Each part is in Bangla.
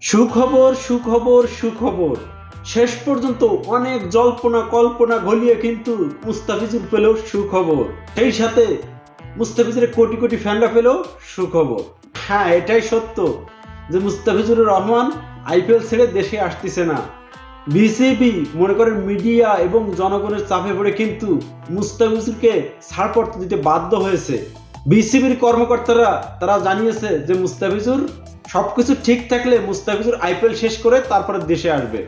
সুখবর সুখবর সুখবর। শেষ পর্যন্ত অনেক জল্পনা কল্পনা ঘলিয়ে কিন্তু মুস্তাফিজুর পেল সুখবর। সেই সাথে মুস্তাফিজুরের কোটি কোটি ফ্যানরা পেল সুখবর। হ্যাঁ, এটাই সত্য যে মুস্তাফিজুর রহমান আইপিএল ছেড়ে দেশে আসতেছে না। বিসিবি মনে করেন মিডিয়া এবং জনগণের চাপে পড়ে কিন্তু মুস্তাফিজুরকে ছাড়পত্র দিতে বাধ্য হয়েছে। বিসিবির কর্মকর্তারা তারা জানিয়েছে যে মুস্তাফিজুর সবকিছু ঠিক থাকলে মুস্তাফিজুর আইপিএল শেষ করে তারপরে দেশে আসবে।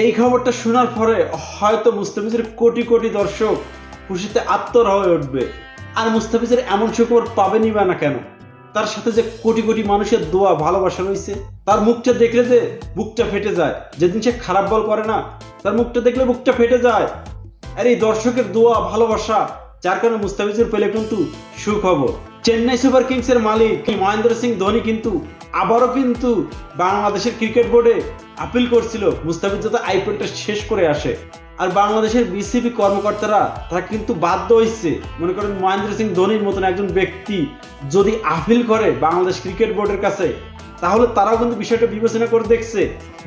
এই খবরটা শোনার পরে হয়তো মুস্তাফিজুর কোটি কোটি দর্শক খুশিতে আত্মরা হয়ে উঠবে। আর মুস্তাফিজুর এমন সুখবর পাবেনই বা না কেন? তার সাথে যে কোটি কোটি মানুষের দোয়া ভালোবাসা রয়েছে, তার মুখটা দেখলে যে বুকটা ফেটে যায়। যেদিন সে খারাপ বল করে না, তার মুখটা দেখলে বুকটা ফেটে যায়। আর এই দর্শকের দোয়া ভালোবাসা, যার কারণে মুস্তাফিজুর পেলে কিন্তু সুখবর। চেন্নাই সুপার কিংসের মালিক মহেন্দ্র সিং ধোনি কিন্তু আবারও কিন্তু বাংলাদেশের ক্রিকেট বোর্ডে আপিল করছিল মুস্তাফিজ যাতে আইপিএলটা শেষ করে আসে। আর বাংলাদেশের বিসিবি কর্মকর্তারা তারা কিন্তু বাধ্য হয়েছে। মনে করেন মহেন্দ্র সিং ধোনির মতন একজন ব্যক্তি যদি আপিল করে বাংলাদেশ ক্রিকেট বোর্ডের কাছে, তাহলে তারাও কিন্তু বিষয়টা বিবেচনা করে দেখছে।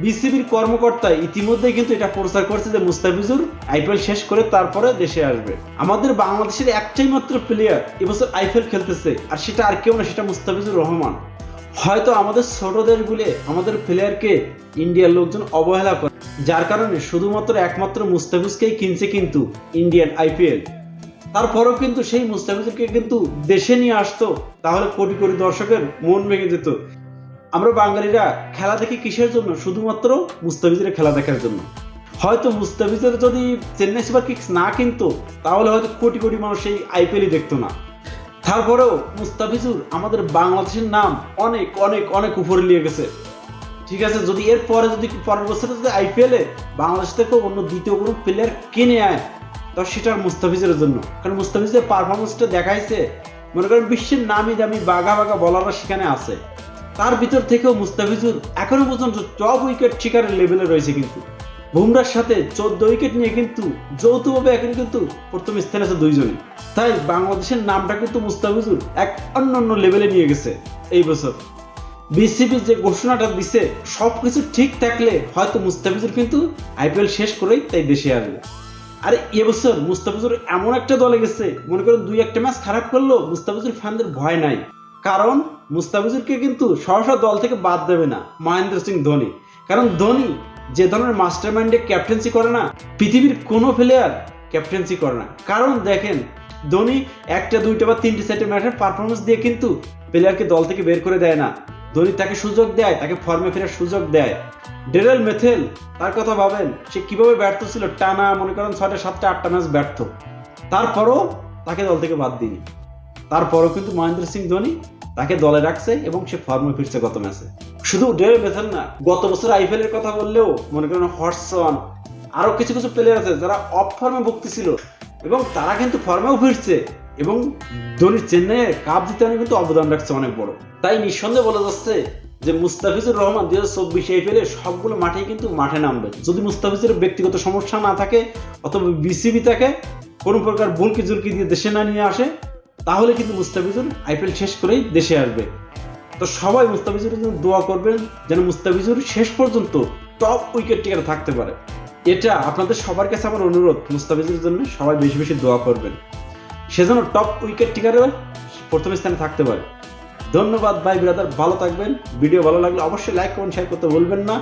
বিসিবির কর্মকর্তা ইতিমধ্যেই কিন্তু এটা প্রচার করছে যে মুস্তাফিজুর আইপিএল শেষ করে তারপরে দেশে আসবে। আমাদের বাংলাদেশের একটাই মাত্র প্লেয়ার এবছর আইপিএল খেলতেছে, আর সেটা আর কেউ না, সেটা মুস্তাফিজুর রহমান। হয়তো আমাদের ছোট দেশগুলো আমাদের প্লেয়ারকে ইন্ডিয়ার লোকজন অবহেলা করে, যার কারণে শুধুমাত্র একমাত্র মুস্তাফিজকেই কিনছে কিন্তু ইন্ডিয়ান আইপিএল। তারপরেও কিন্তু সেই মুস্তাফিজকে কিন্তু দেশে নিয়ে আসতো, তাহলে কোটি কোটি দর্শকের মন ভেঙে যেত। আমরা বাঙালিরা খেলা দেখি কিসের জন্য? শুধুমাত্র মুস্তাফিজের খেলা দেখার জন্য। হয়তো মুস্তাফিজের যদি চেন্নাই সুপার কিংস না কিনতো, তাহলে হয়তো কোটি কোটি মানুষ এই আইপিএলই দেখতো না। তারপরেও মুস্তাফিজুর আমাদের বাংলাদেশের নাম অনেক অনেক অনেক উপরে নিয়ে গেছে। ঠিক আছে, যদি এর পরে যদি পরের বছরে যদি আইপিএলে বাংলাদেশ থেকে অন্য দ্বিতীয় কোনো প্লেয়ার কিনে আয়, তো সেটা মুস্তাফিজের জন্য। কারণ মুস্তাফিজের পারফরমেন্সটা দেখাইছে, মনে করেন বিশ্বের নামি দামি বাঘা বাঘা বলাররা সেখানে আছে। তার ভিতর থেকেও মুস্তাফিজুর এখনো পর্যন্ত টপ উইকেট শিকারের লেভেলে রয়েছে। কিন্তু বুমরার সাথে 14 উইকেট নিয়ে কিন্তু যৌথভাবে এখন কিন্তু প্রথম স্থানে আছে দুইজনই। তাই বাংলাদেশের নামটা কিন্তু মুস্তাফিজুর এক অন্য লেভেলে নিয়ে গেছে এই বছর। বিসিবি যে ঘোষণাটা দিছে, সবকিছু ঠিক থাকলে হয়তো মুস্তাফিজুর কিন্তু আইপিএল শেষ করেই তাই দেশে আসবে। আর এবছর মুস্তাফিজুর এমন একটা দলে গেছে, মনে করেন 2-1 ম্যাচ খারাপ করলো মুস্তাফিজুর ফ্যানদের ভয় নাই। কারণ মুস্তাফিজুরকে কিন্তু সহসা দল থেকে বাদ দেবে না মহেন্দ্র সিং ধোনি। কারণ ধোনি যে ধরনের মাস্টার মাইন্ডে ক্যাপ্টেন্সি করে না, পৃথিবীর কোনো প্লেয়ার ক্যাপ্টেন্সি করে না। কারণ দেখেন, ধোনি 1, 2 বা 3 সেটে ম্যাচের পারফরমেন্স দিয়ে কিন্তু প্লেয়ারকে দল থেকে বের করে দেয় না। ধোনি তাকে সুযোগ দেয়, তাকে ফর্মে ফেরার সুযোগ দেয়। ডেরেল মেথেল, তার কথা ভাবেন, সে কিভাবে ব্যর্থ ছিল, টানা মনে করেন 6টা 7টা 8টা ম্যাচ ব্যর্থ, তারপরও তাকে দল থেকে বাদ দিইনি। তারপরও কিন্তু মহেন্দ্র সিং ধোনি তাকে দলে রাখছে এবং সে ফর্মে ফিরছে গত ম্যাচে। শুধু ডেরেল মেথেল না, গত বছর আইপিএল এর কথা বললেও মনে করেন হডসন, আরো কিছু কিছু প্লেয়ার আছে যারা অফ ফর্মে ভুগতেছিল এবং তারা কিন্তু ফর্মেও ফিরছে এবং ধোনি চেন্নাইয়ের কাপ জিতে কিন্তু অবদান রাখছে অনেক বড়। তাই নিঃসন্দেহে বলা যাচ্ছে যে মুস্তাফিজুর রহমান 2024 আইপিএলে সবগুলো মাঠেই কিন্তু মাঠে নামবে। যদি মুস্তাফিজের ব্যক্তিগত সমস্যা না থাকে অথবা বিসিবি তাকে কোনো প্রকার ভুলকি জুলকি দিয়ে দেশে না নিয়ে আসে, তাহলে কিন্তু মুস্তাফিজুর আইপিএল শেষ করেই দেশে আসবে। তো সবাই মুস্তাফিজুরের জন্য দোয়া করবেন যেন মুস্তাফিজুর শেষ পর্যন্ত টপ উইকেট টিকারে থাকতে পারে। এটা আপনাদের সবার কাছে আমার অনুরোধ, মুস্তাফিজুরের জন্য সবাই বেশি বেশি দোয়া করবেন, সেজন্য টপ উইকেট টিকারে প্রথম স্থানে থাকতে পারে। ধন্যবাদ ভাই ব্রাদার, ভালো থাকবেন। ভিডিও ভালো লাগলে অবশ্যই লাইক কমেন্ট শেয়ার করতে ভুলবেন না।